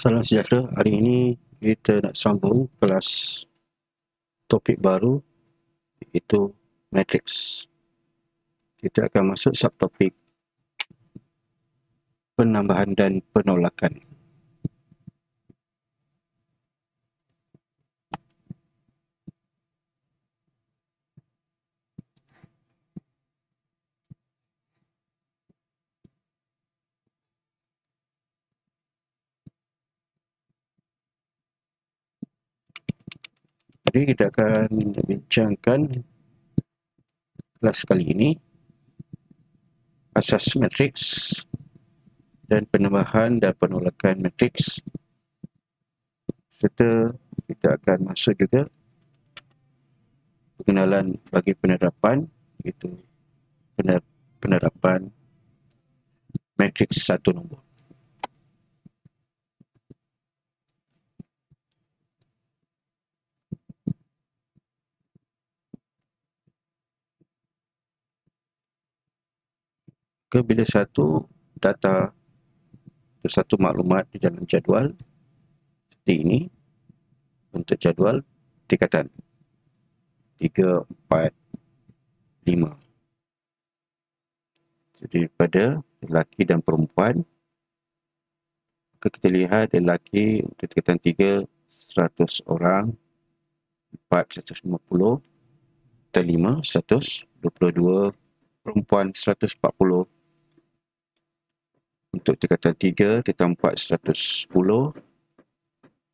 Salam sejahtera. Hari ini kita nak sambung kelas topik baru iaitu matrix. Kita akan masuk subtopik penambahan dan penolakan. Jadi kita akan bincangkan kelas kali ini asas matrix dan penambahan dan penolakan matrix, serta kita akan masuk juga pengenalan bagi penerapan, iaitu penerapan matrix satu nombor. Bila satu data atau satu maklumat di dalam jadual seperti ini, untuk jadual tingkatan 3, 4, 5. Jadi pada lelaki dan perempuan, kita lihat lelaki untuk tingkatan 3 100 orang, 4 150, dan 5 122, perempuan 140. Untuk tingkatan 3, tingkatan 4 110,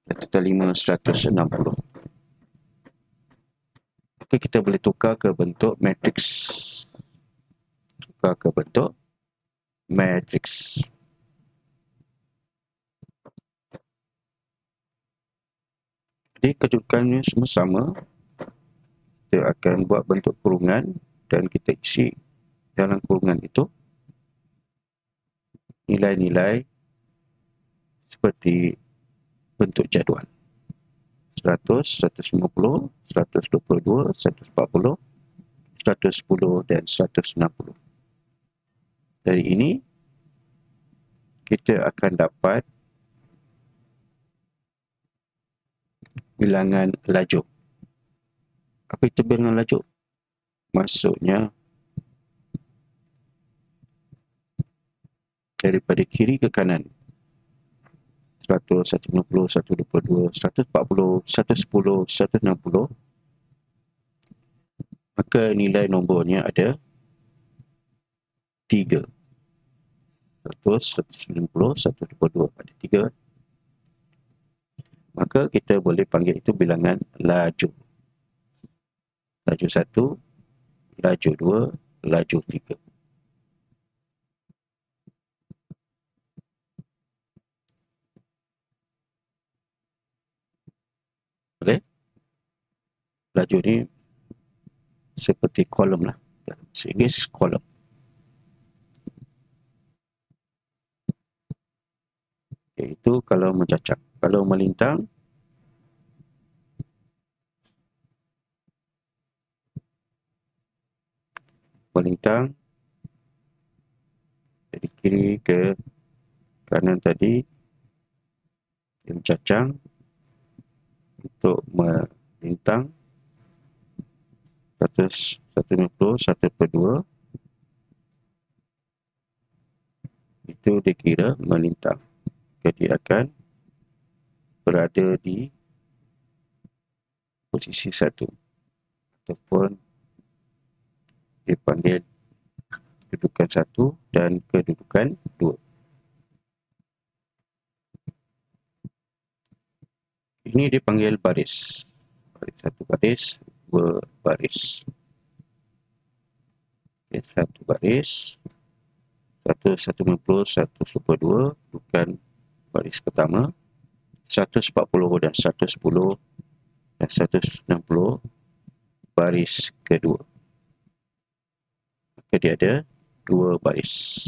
dan tingkatan 5 160. Maka kita boleh tukar ke bentuk matrix. Tukar ke bentuk matrix. Jadi kedudukannya semua sama. Kita akan buat bentuk kurungan dan kita isi dalam kurungan itu nilai-nilai seperti bentuk jadual. 100, 150, 122, 140, 110 dan 160. Dari ini kita akan dapat bilangan laju. Apa itu bilangan laju? Maksudnya daripada kiri ke kanan. 100, 150, 122, 140, 110, 160. Maka nilai nombornya ada 3. 100, 190, 122 ada 3. Maka kita boleh panggil itu bilangan laju. Laju 1, laju 2, laju 3. Boleh? Laju ni seperti kolom lah. Bahasa Inggeris kolom. Iaitu kalau mencacak. Kalau melintang, dari kiri ke kanan tadi, dia mencacang. Untuk melintang 100, 150, 1/2 itu dikira melintang. Jadi akan berada di posisi 1 ataupun dipanggil kedudukan 1 dan kedudukan 2. Ini dipanggil baris. Satu baris, 2 baris. Satu baris, 150, 1/2 bukan baris pertama, 140 dan 110 dan 160 baris kedua. Maka dia ada 2 baris.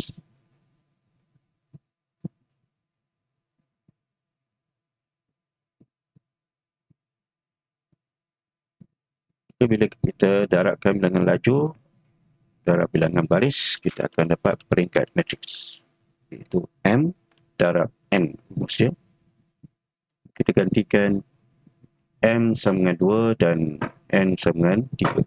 Bila kita darabkan bilangan laju, darab bilangan baris, kita akan dapat peringkat matrix, iaitu M darab N rumus dia. kita gantikan M sama dengan 2 dan N sama dengan 3.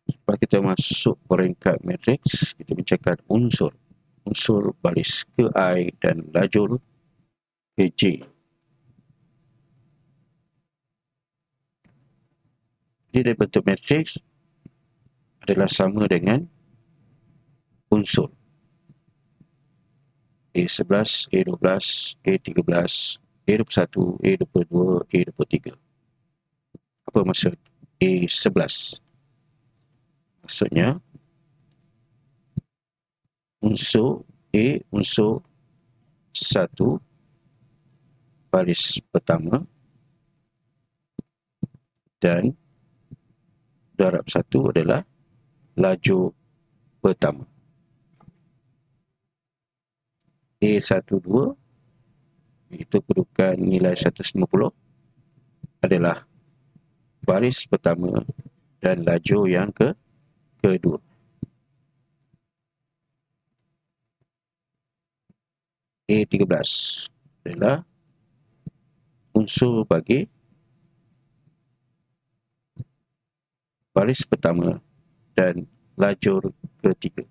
Lepas kita masuk peringkat matriks, kita bincangkan unsur. Unsur baris ke I dan lajur ke J. Jadi dari bentuk matriks adalah sama dengan unsur A11, A12, A13, A21, A22, A23. Apa maksud A11? Maksudnya unsur A, unsur 1 baris pertama dan darab 1 adalah lajur pertama. A12 itu kedudukan nilai 150 adalah baris pertama dan lajur yang kedua. A13 adalah unsur bagi baris pertama dan lajur ketiga.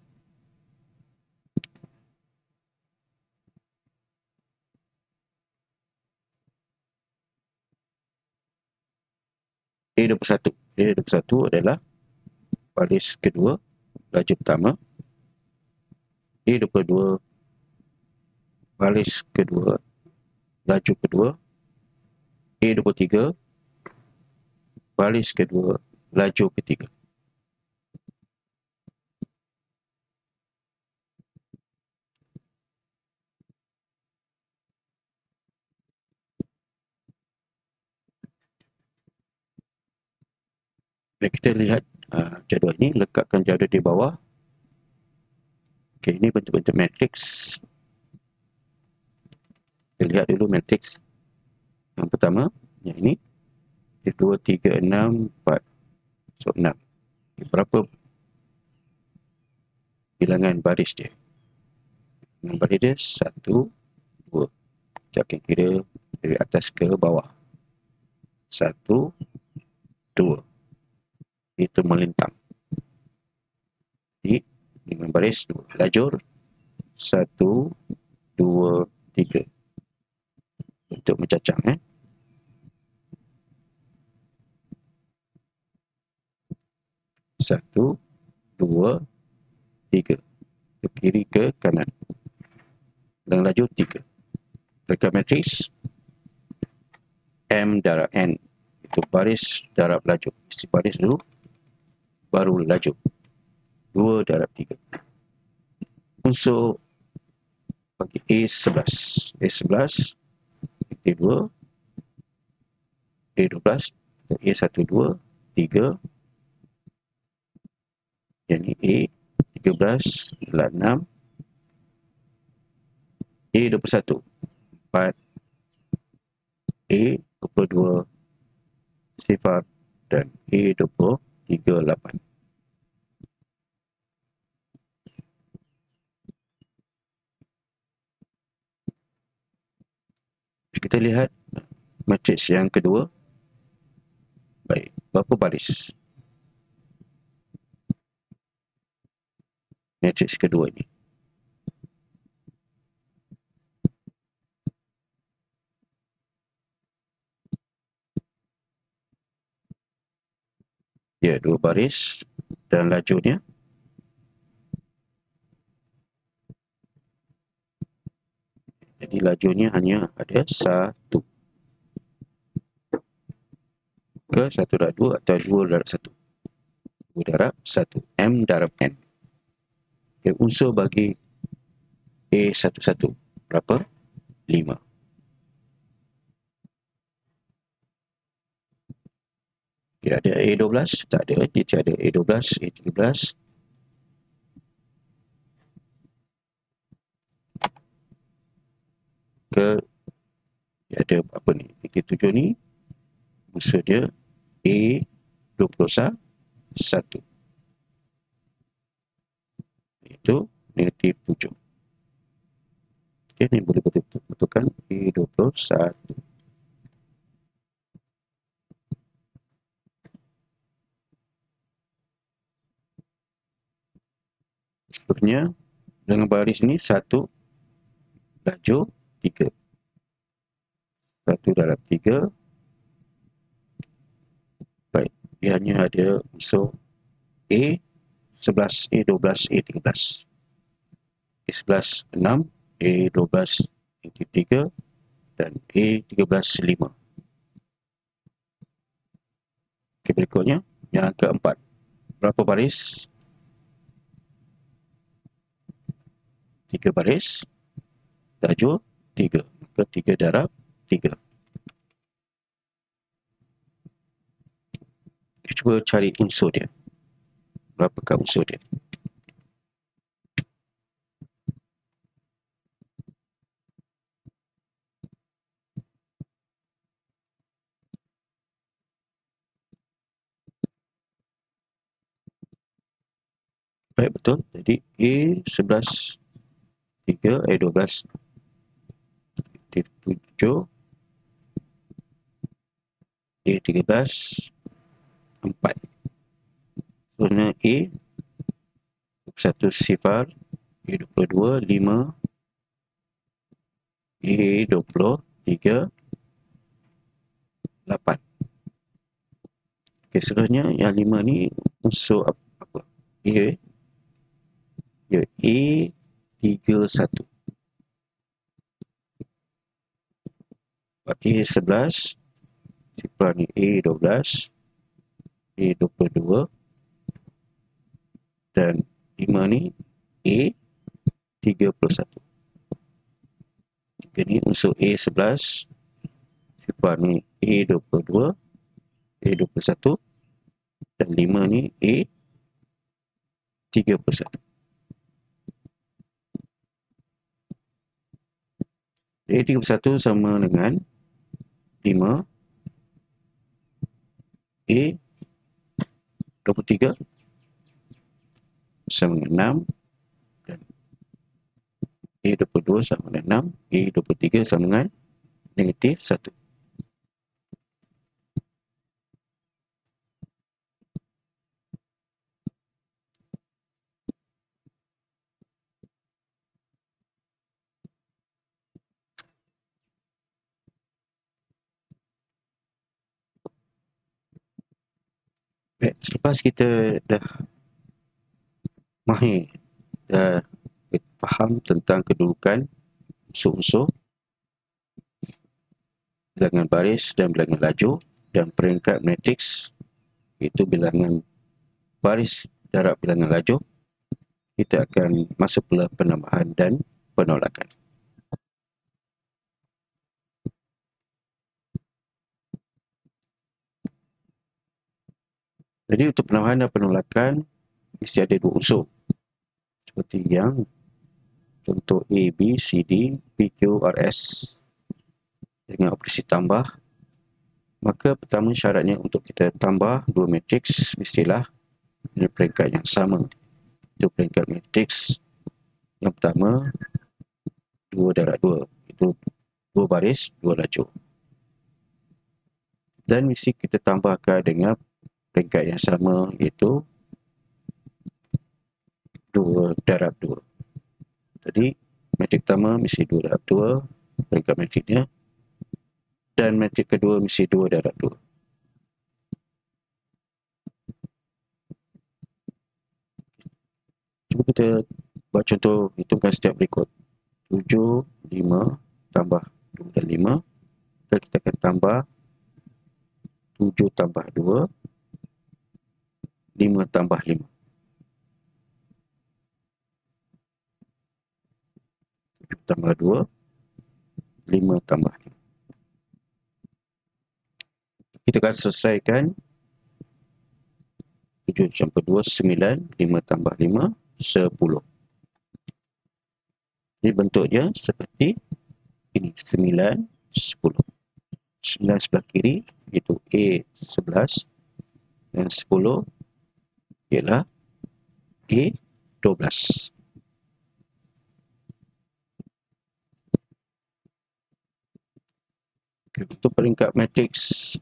A21 adalah baris kedua, lajur pertama. A22 baris kedua, lajur kedua. A23 baris kedua, lajur ketiga. Dan kita lihat jadual ini, lekatkan jadual di bawah. Okey, ini bentuk-bentuk matriks. Kita lihat dulu matriks yang pertama, yang ini 2, 3, 6, 4. So 6. Berapa bilangan baris dia? Bilangan baris dia 1, 2. Kita akan kira dari atas ke bawah. 1, 2. Itu melintang. Jadi bilangan baris 2. Lajur 1, 2, 3. Bentuk mencacang. 1, 2, 3. Ke kiri ke kanan. Dan lajur 3. Peringkat matriks M darab N. Itu baris darab lajur. Isi baris dulu, baru lajur. 2 darab 3. Unsur bagi A11. A11, A2, A12, A12, 3. Yang ini A13 adalah 6. A21, 4. A22, 0. Dan A23, 8. Kita lihat matriks yang kedua. Baik, berapa baris? Matriks kedua ini. Ya, 2 baris dan lajurnya. Jadi lajurnya hanya ada 1. Ke 1 darab 2 atau 2 darab 1. 2 darab 1. M darab N. Okay, unsur bagi A11 berapa? 5. Okay, ada A12? Tak ada. Dia tiada A12, A13. Ke dia ada apa ni? A7 ni unsur dia A21. 1, negatif 7. Okey, ni boleh betulkan E21. Seterusnya, dengan baris ni 1, laju 3. 1 darab 3. Baik, dia hanya ada unsur A11, A12, A13. A11 6, A12 3 dan A13 5. Okey, berikutnya yang keempat. Berapa baris? 3 baris. Laju 3. Maka 3 darab 3. Kita cuba cari unsur dia. Berapakah unsur dia? Baik, betul. Jadi A11 3, A12 7, A13 4. Sebenarnya A21 sifar, A22 5, A23 8. Okey, seterusnya yang 5 ni unsur apa? A, ya, A31. A11 sifar ni A12, A22 dan 5 ni A31. 3 ni unsur A11 sifar ni A22, A21 dan 5 ni A31. A31 sama dengan 5, A23 sama dengan 6 dan A22 sama dengan 6, A23 sama dengan negatif 1. Baik, selepas kita dah mahir, dah faham tentang kedudukan unsur-unsur, bilangan baris dan bilangan laju dan peringkat matriks, iaitu bilangan baris darab bilangan laju, kita akan masuk pula penambahan dan penolakan. Jadi untuk penambahan dan penolakan mesti ada dua unsur. Seperti yang contoh A, B, C, D, P, Q, R, S dengan operasi tambah. Maka pertama syaratnya untuk kita tambah dua matriks mestilah dengan peringkat yang sama. Itu peringkat matriks yang pertama 2 darab 2. Itu 2 baris, 2 laju. Dan mesti kita tambahkan dengan peringkat yang sama, iaitu 2 darab 2. Jadi matrik pertama mesti 2 darab 2 peringkat matriknya, dan matrik kedua mesti 2 darab 2. Cuba kita buat contoh hitungkan setiap berikut. 7, 5 tambah 2 dan 5. Dan kita akan tambah 7 tambah 2, 5 tambah 5. 7 tambah 2, 5 tambah 5. Kita akan selesaikan 7 campur 2, 9, 5 tambah 5, 10. Jadi bentuknya seperti ini, 9, 10. 9 sebelah kiri iaitu A11 dan 10 ialah A12. Untuk peringkat matriks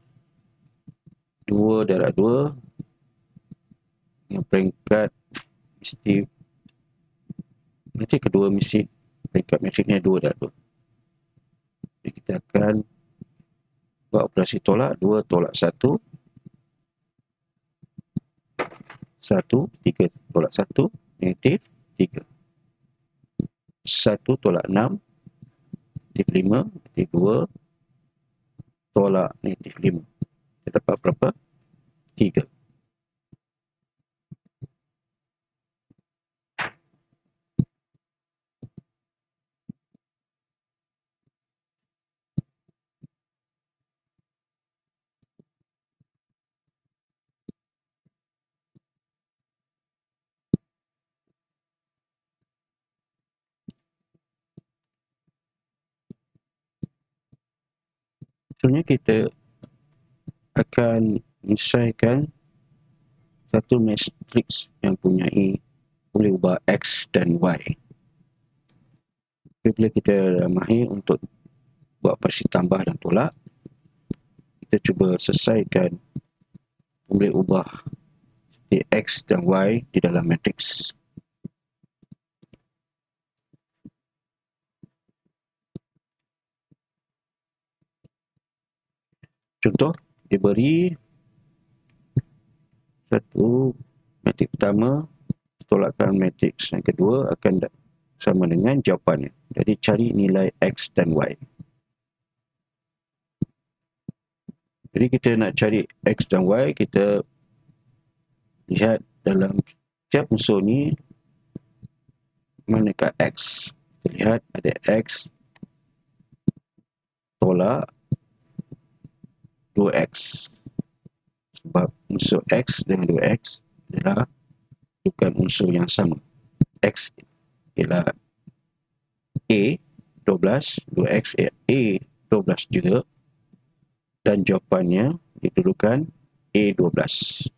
2 darab 2, yang peringkat mesti matrik kedua mesti peringkat matriknya 2 darab 2. Jadi kita akan buat operasi tolak. 2 tolak 1, 1, 3 tolak 1, negatif 3. 1 tolak 6, negatif 5, negatif 2, tolak negatif 5. Kita dapat berapa? 3. Sebenarnya kita akan menyelesaikan satu matriks yang mempunyai boleh ubah X dan Y. Bila kita dah mahir untuk buat operasi tambah dan tolak, kita cuba selesaikan boleh ubah X dan Y di dalam matriks. Contoh, diberi satu matriks pertama, tolakkan matriks yang kedua akan sama dengan jawapannya. Jadi cari nilai X dan Y. Jadi kita nak cari X dan Y, kita lihat dalam setiap unsur ni manakah X. Kita lihat ada X tolak 2X. Sebab unsur X dengan 2X adalah bukan unsur yang sama. X ialah A 12, 2X A 12 juga, dan jawapannya dituduhkan A 12.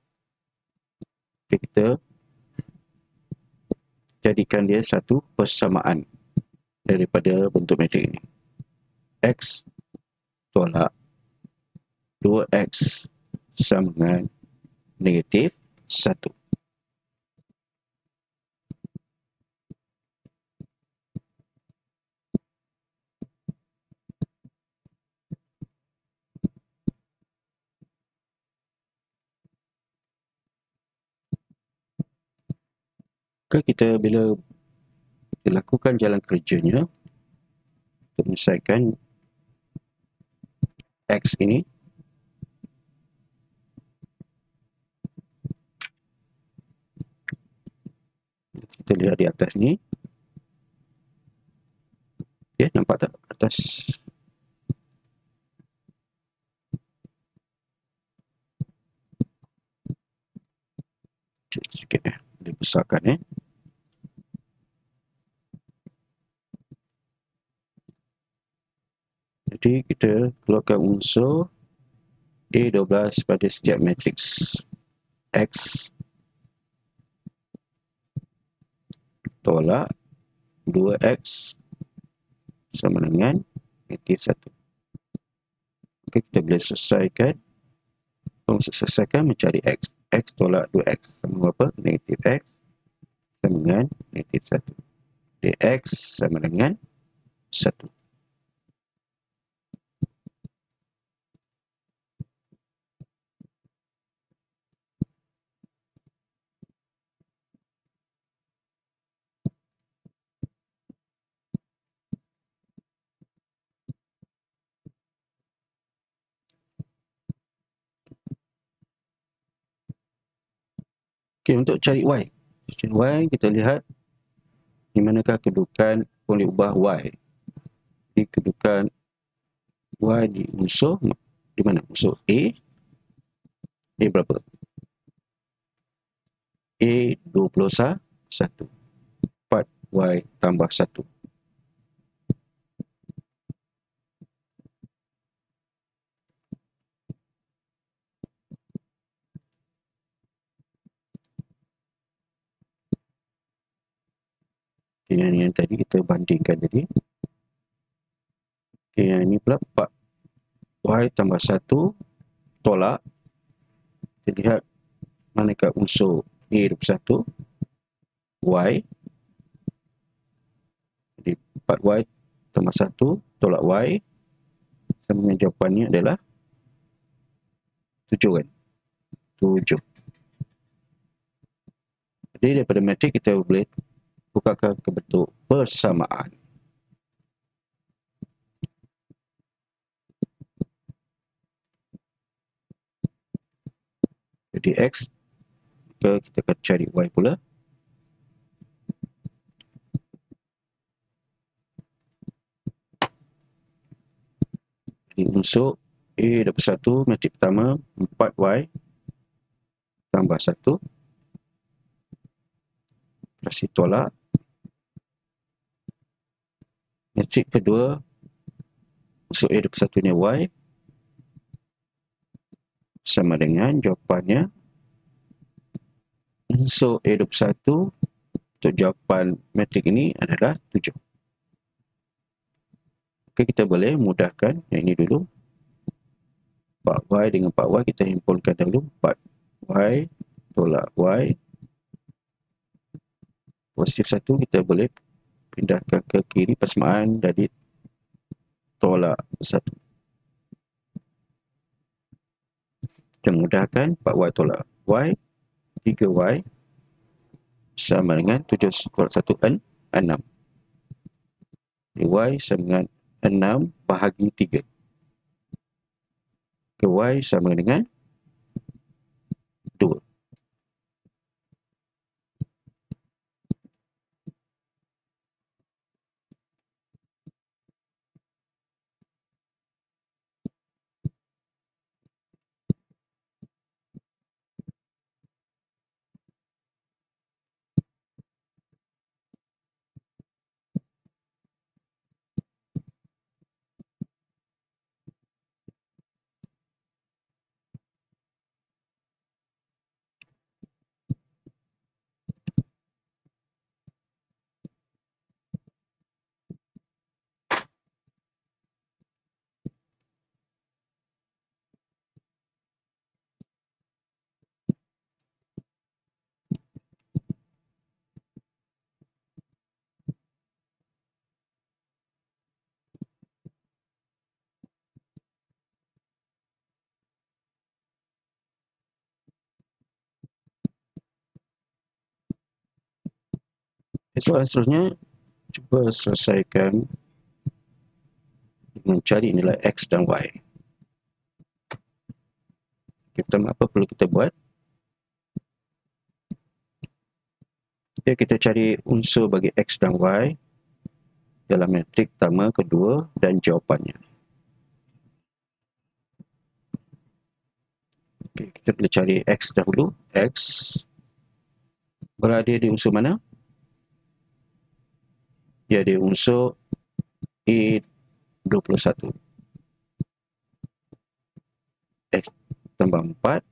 Jadi kita jadikan dia satu persamaan daripada bentuk matrik ini. X tolak 2X sama dengan negatif 1. Maka kita bila dilakukan jalan kerjanya untuk menyelesaikan X ini, kita lihat di atas ni. Okay, nampak tak atas? Cek sikit dibesarkan Jadi kita keluarkan unsur A12 pada setiap matriks X tolak 2X sama dengan negatif 1. Okay, kita boleh selesaikan. Untuk selesaikan mencari X. X tolak 2X sama berapa? Negatif X sama dengan negatif 1. Dx sama dengan 1. Okay, untuk cari Y. Cari Y, kita lihat di manakah kedudukan boleh ubah Y. Jadi kedudukan Y di unsur, di mana? Unsur A. A berapa? A 21. 4Y tambah 1. Okay, yang tadi kita bandingkan tadi. Okay, yang ini pula 4. Y tambah 1 tolak. Kita lihat manakah unsur A21, Y. Jadi 4Y tambah 1 tolak Y. Sama dengan jawapannya adalah 7 kan? 7. Jadi daripada matrik kita boleh bukakan ke bentuk persamaan. Jadi X, kita akan cari Y pula. Jadi unsur A21 matrik pertama 4Y tambah 1. Kasih tolak. Matrik kedua unsur A21 nya Y sama dengan jawapannya unsur A21 untuk jawapan matrik ini adalah 7. Oke, kita boleh mudahkan yang ini dulu. 4Y dengan 4Y kita himpunkan dulu. 4Y tolak Y positif 1 kita boleh pindahkan ke kiri persamaan dari tolak 1. Kita mudahkan 4Y tolak Y, 3Y sama dengan 7 tolak 1 6. Y sama dengan 6 bahagi 3. Y sama dengan 2. Soalan seterusnya, cuba selesaikan dengan cari nilai X dan Y. Pertama, apa perlu kita buat? Kita cari unsur bagi X dan Y dalam matrik pertama, kedua dan jawapannya. Kita boleh cari X dahulu. X berada di unsur mana? Dia di unsur A21. X tambah 4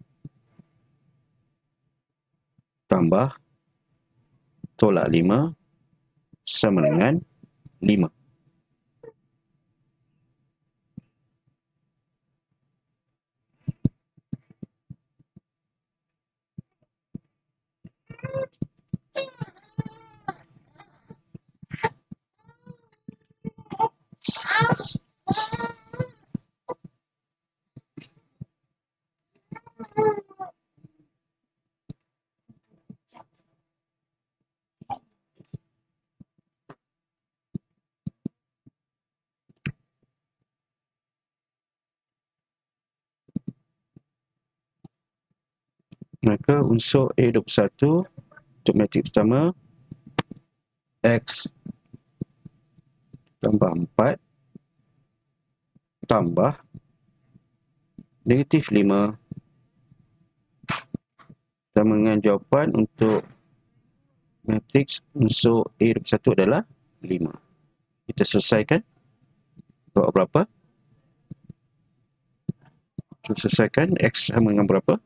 tambah tolak 5 sama dengan 5. Maka unsur A21 untuk matrik pertama X tambah 4 tambah negatif 5 sama dengan jawapan untuk matriks unsur A21 adalah 5. Kita selesaikan. Jawab berapa? Kita selesaikan. X sama dengan berapa?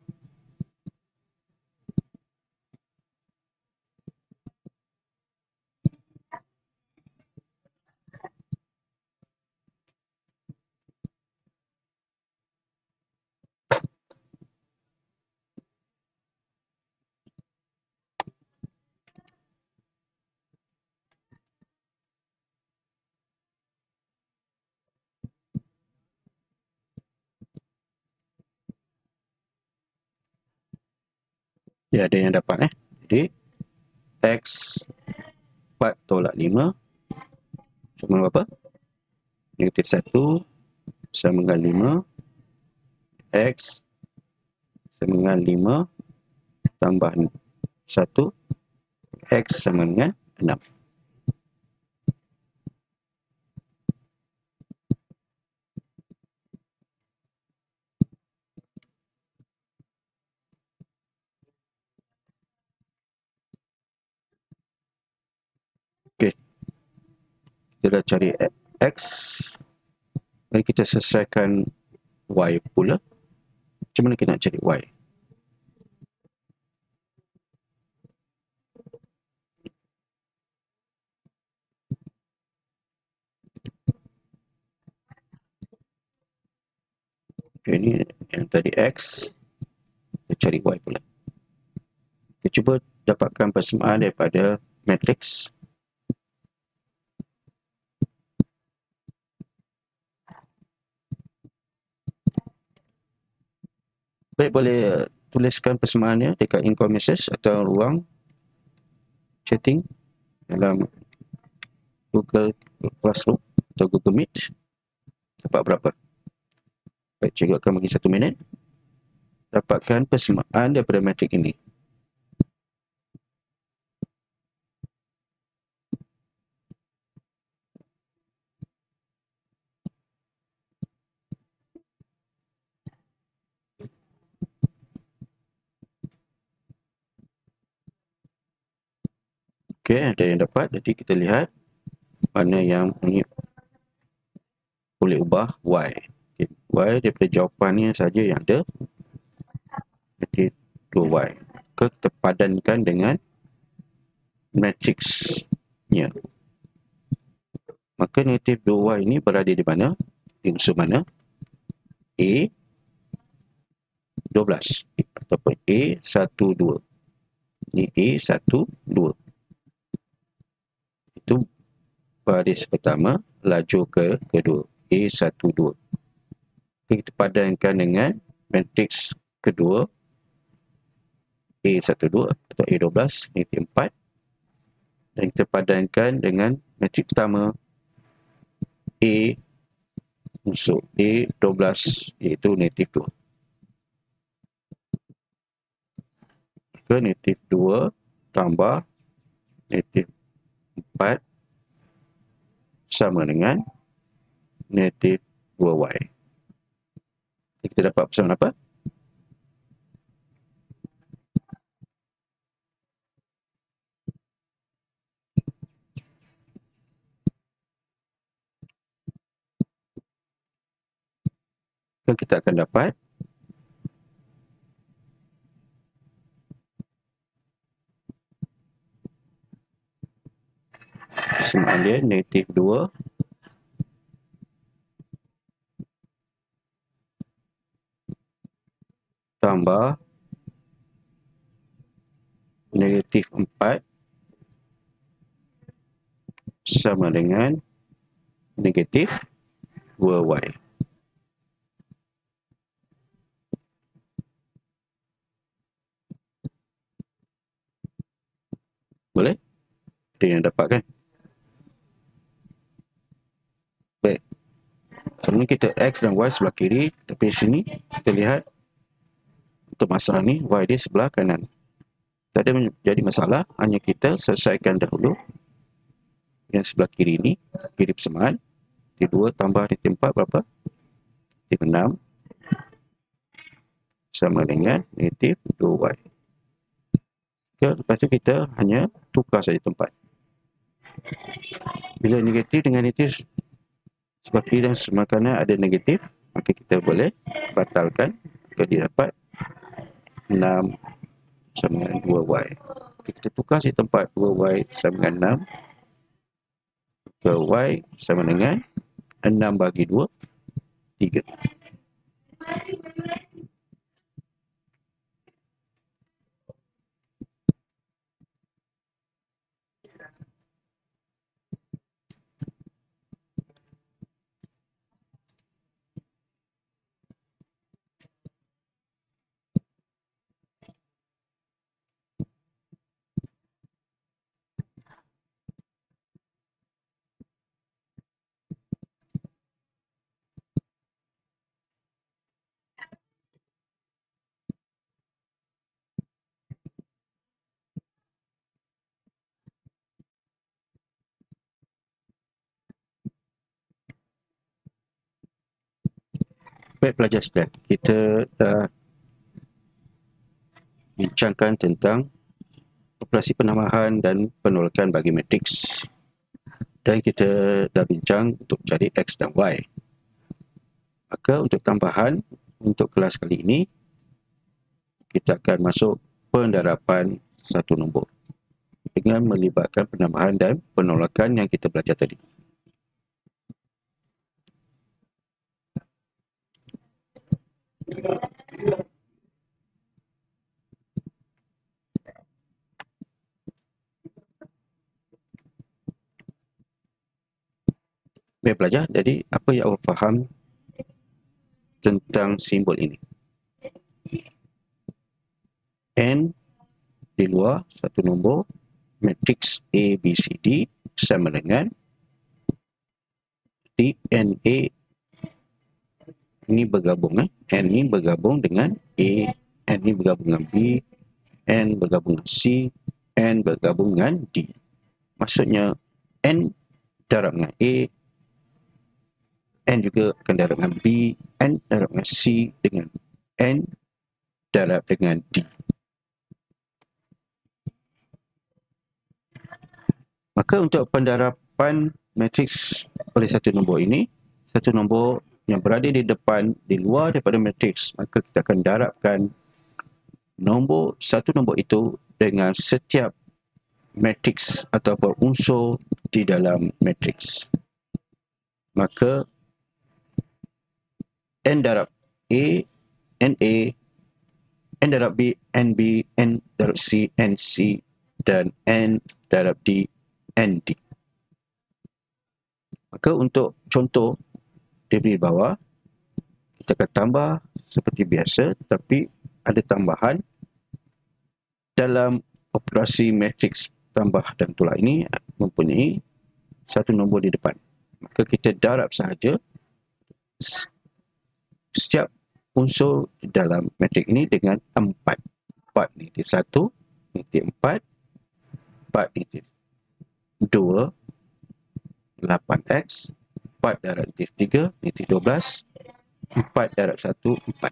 Dia ada yang dapat Jadi X 4 tolak 5 sama berapa? Negatif 1 sama dengan 5. X sama dengan 5 tambah 1. X sama dengan 6. Okey. Kita dah cari X. Mari kita selesaikan Y pula. Macam mana kita nak cari Y? Okay, ini yang tadi X. Kita cari Y pula. Kita cuba dapatkan persamaan daripada matriks. Baik, boleh tuliskan persamaannya dekat incoming message atau ruang chatting dalam Google Classroom atau Google Meet. Dapat berapa? Baik, cikgu akan bagi 1 minit. Dapatkan persamaan daripada matrik ini. Okey, ada yang dapat. Jadi kita lihat mana yang ini boleh ubah Y. Okay. Y daripada jawapannya saja yang ada. Jadi 2Y. Kita padankan dengan matriksnya. Maka negatif 2Y ini berada di mana? Di unsur mana? A 12 ataupun A 12. Ini A 12. Itu baris pertama, laju ke kedua. A 12. Kita padankan dengan matriks kedua A 12 atau A 12 negatif 4. Dan kita padankan dengan matriks pertama A unsur A 12 iaitu negatif 2. Maka negatif 2 tambah negatif 4 sama dengan negatif 2Y. Kita dapat persamaan apa? Dan kita akan dapat persamaan dia negatif 2 tambah negatif 4 sama dengan negatif 2Y. Boleh? Ada yang dapat kan? Baik. Sebenarnya kita X dan Y sebelah kiri. Tapi di sini kita lihat untuk masalah ni Y dia sebelah kanan. Tak ada menjadi masalah. Hanya kita selesaikan dahulu yang sebelah kiri ni. Kiri persamaan. Negatif 2 tambah negatif 4 berapa? Negatif 6 sama dengan negatif 2Y. Okay, lepas tu kita hanya tukar saja tempat. Bila negatif dengan negatif sebelah kiri dan sebelah kanan ada negatif, maka kita boleh batalkan. Maka dia dapat 6 sama dengan 2Y. Kita tukar saja tempat 2Y sama dengan 6. Ke Y sama dengan 6 bagi 2, 3. Baik pelajar sekalian, kita bincangkan tentang operasi penambahan dan penolakan bagi matriks. Dan kita dah bincang untuk cari X dan Y. Maka untuk tambahan, untuk kelas kali ini, kita akan masuk pendarapan satu nombor dengan melibatkan penambahan dan penolakan yang kita belajar tadi. Baik pelajar, jadi apa yang awak faham tentang simbol ini? N di luar satu nombor, matriks A, B, C, D sama dengan DNA ini bergabung, N ini bergabung dengan A, N ini bergabung dengan B, N bergabung dengan C, N bergabung dengan D. Maksudnya N darab dengan A, N juga akan darab dengan B, N darab dengan C dengan N darab dengan D. Maka untuk pendarapan matriks oleh satu nombor ini, satu nombor yang berada di depan, di luar daripada matriks, maka kita akan darabkan satu nombor itu dengan setiap matriks ataupun unsur di dalam matriks. Maka N darab A, NA, N darab B, NB, N darab C, NC, dan N darab D, ND. Maka untuk contoh di bawah, kita akan tambah seperti biasa, tapi ada tambahan dalam operasi matriks tambah dan tolak ini mempunyai satu nombor di depan. Maka kita darab sahaja setiap unsur dalam matriks ini dengan 4. 4 negatif 1, negatif 4, 4 negatif 2, 8x, 4 darab negatif 3, negatif 12, 4 darab 1, 4.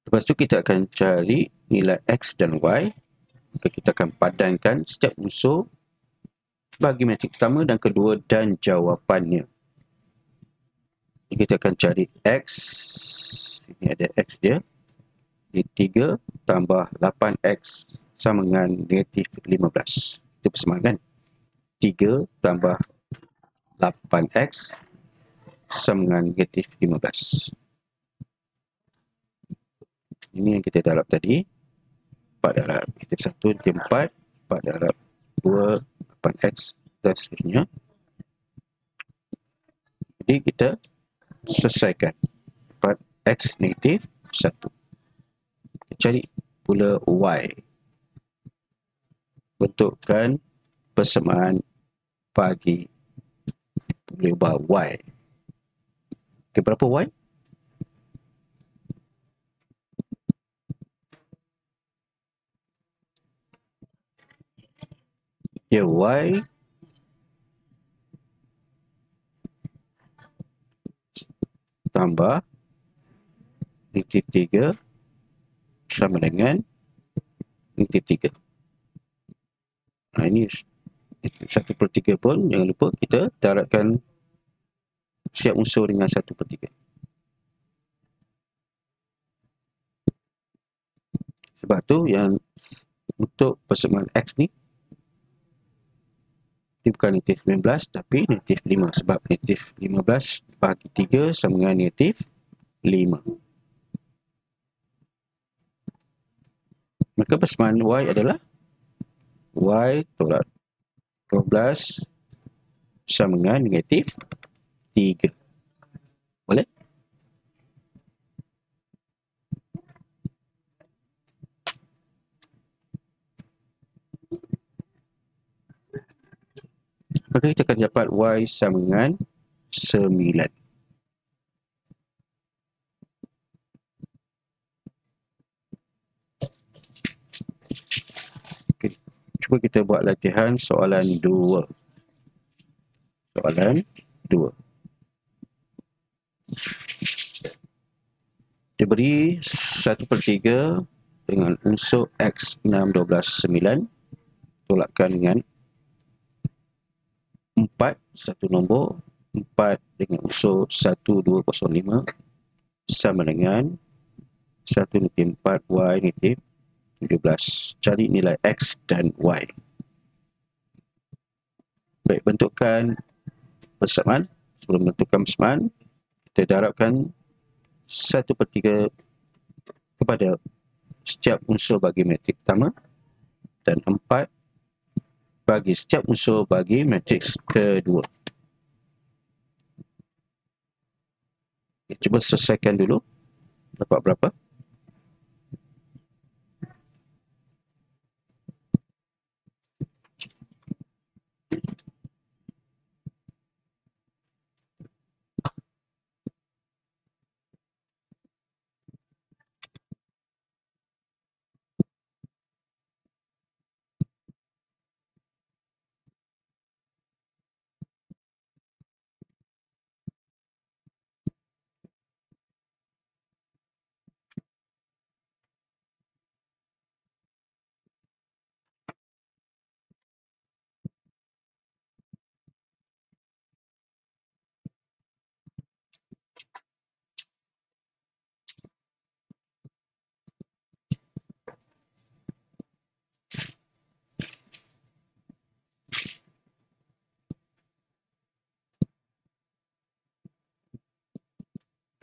Lepas tu kita akan cari nilai X dan Y. Maka kita akan padankan setiap unsur bagi matriks pertama dan kedua dan jawapannya. Kita akan cari X. Ini ada X dia. Jadi 3 tambah 8X sama dengan negatif 15. Itu persamaan kan? 3 tambah 8X sama dengan negatif 15. Ini yang kita darab tadi. 4 darab negatif 1, negatif 4. 4 darab 2, 8X dan seterusnya. Jadi kita selesaikan 4X negatif 1. Kita cari pula Y. Bentukkan persamaan bagi boleh ubah Y. Okay, berapa Y? Ya, Y tambah negatif 3 sama dengan negatif 3. Nah, ini 1/3 pun jangan lupa kita darabkan setiap unsur dengan 1/3. Sebab tu yang untuk persamaan X ni dia bukan negatif 19 tapi negatif 5. Sebab negatif 15 bagi 3 sama dengan negatif 5. Maka persamaan Y adalah Y tolak 12 sama dengan negatif 3. Boleh? Maka kita akan dapat Y sama dengan 9. Okay. Cuba kita buat latihan soalan 2. Soalan 2. Diberi 1/3 dengan unsur X 6, 12, 9. Tolakkan dengan 4, satu nombor. 4 dengan unsur 1, 2, 0, 5 sama dengan 1/4 Y - 17. Cari nilai X dan Y. Baik, bentukan persamaan. Sebelum bentukan persamaan, kita darabkan 1/3 kepada setiap unsur bagi matrik pertama dan 4 bagi setiap unsur bagi matriks kedua. Cuba selesaikan dulu. Dapat berapa?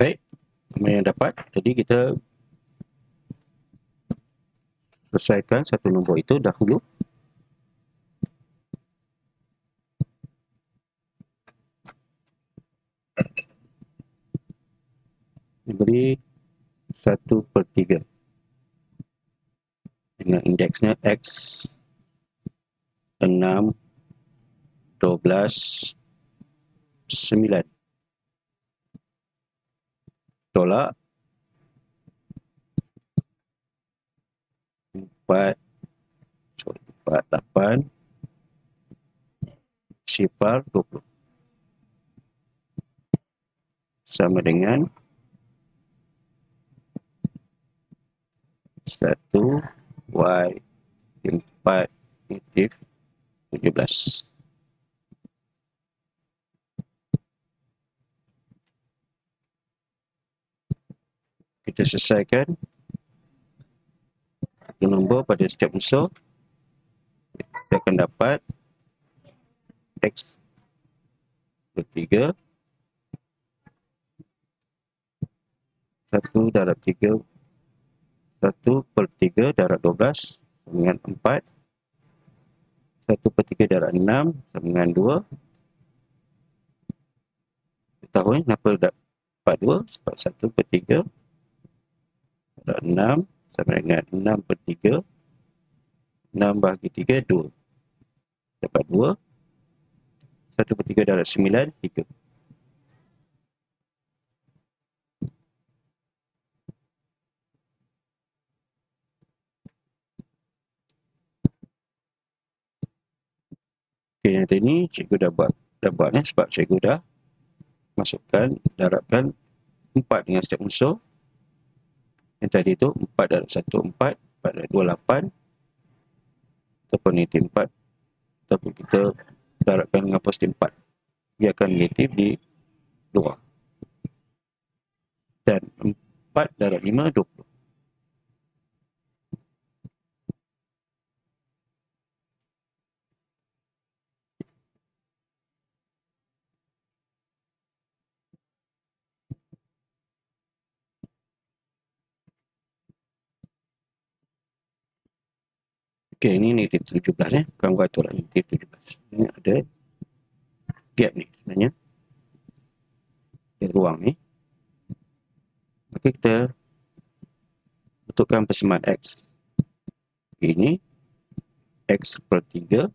Baik, apa yang dapat? Jadi kita selesaikan satu nombor itu dahulu. Diberi 1/3 dengan indeksnya X 6, 12, 9. Tolak 4, 8, sifar 20. Sama dengan 1 Y 4 negatif 17. Kita selesaikan satu nombor pada setiap unsur. Kita akan dapat X per 3 1 darab 3 1/3 darab 12 dengan 4. 1/3 darab 6 sama dengan 2. Kita tahu kenapa dapat 2? Sebab 1/3 darab 6 sama dengan 6/3. 6 bahagi 3, 2. Dapat 2. 1/3 darab 9, 3. Okay, yang tadi cikgu dah buat sebab cikgu dah masukkan, darabkan 4 dengan setiap unsur. Yang tadi tu 4 darab 1, 4. 4 darab 2, 8. Ataupun negatif 4. Ataupun kita darabkan dengan positif 4. Dia akan negatif di luar. Dan 4 darab 5, 20. Okey, ini negatif 17 ya. Bukan buat tu lah, negatif 17. Ini ada gap ni sebenarnya. Ada ruang ni. Maka kita betulkan persamaan X. Ini X per 3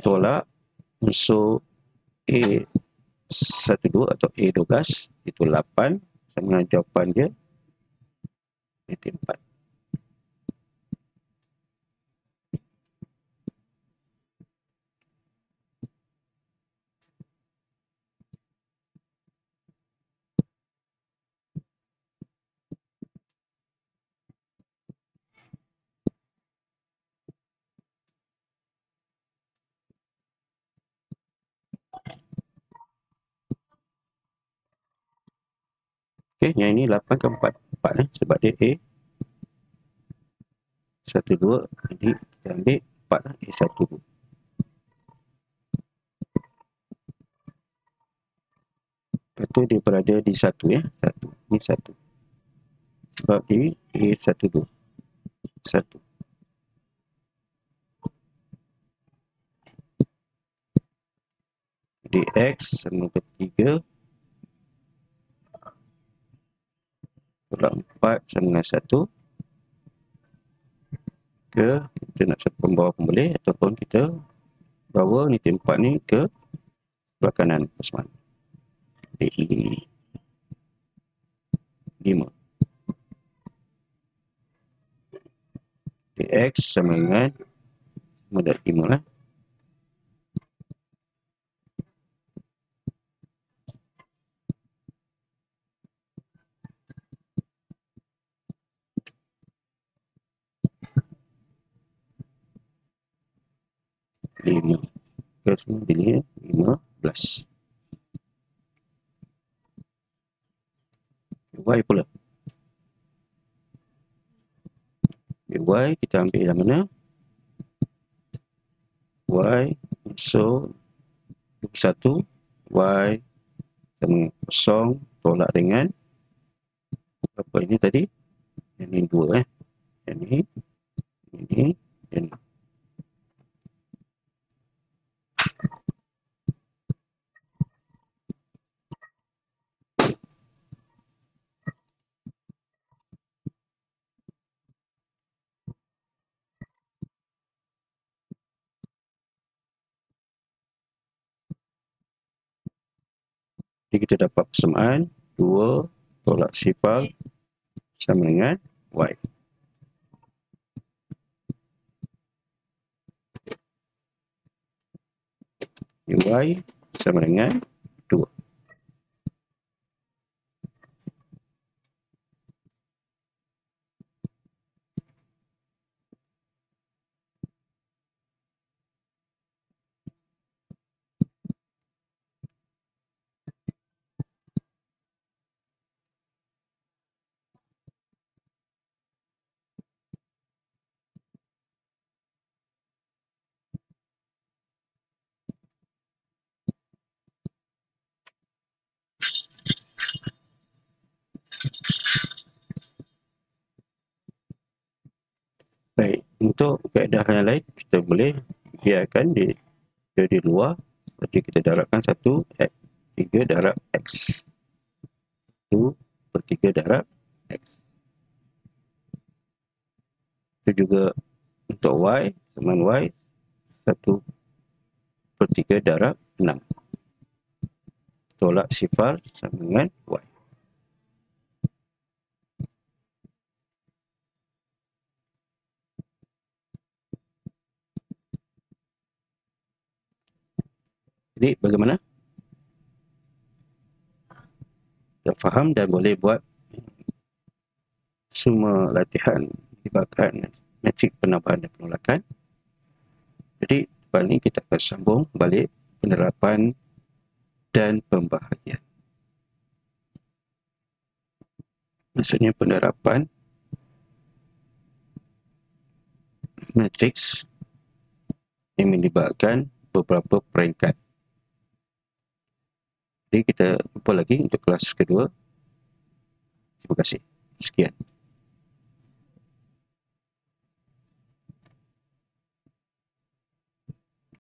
tolak unsur A12 atau A12 itu 8 sama dengan jawapan dia negatif 4. Okey, yang ini 8 ke 4. 4 sebab dia A 1, 2. Jadi kita ambil 4 lah. A 1, 2. Lepas tu dia berada di 1 ya. 1. Ni 1. Sebab ni A 1, 2. 1. Jadi X sama ke 3 tolak 4 sama dengan 1. Kita nak sokong bawah pun boleh, ataupun kita bawa ni tempat ni ke sebelah kanan pas mana. Jadi 5. Jadi X sama dengan 5 lah. Lima. Kita semua pilih 15. Y pula. Y kita ambil yang mana? Y so 21. Y sama 0 tolak dengan apa ini tadi? Yang ni 2 Yang ni, ini, dan ni. Jadi kita dapat persamaan 2 tolak sifar sama dengan Y. Y sama dengan 2. Baik, untuk kaedah yang lain kita boleh biarkan dia di luar. Berarti kita darabkan 1/3 darab X. 1/3 darab X. Itu juga untuk Y sama Y 1/3 darab 6. Tolak sifar sama dengan Y. Jadi bagaimana? Kita faham dan boleh buat semua latihan libatkan matrik penambahan dan penolakan. Jadi lepas ni kita akan sambung balik penerapan dan pembahagian. Maksudnya penerapan matriks yang melibatkan beberapa peringkat. Jadi kita jumpa lagi untuk kelas kedua. Terima kasih. Sekian.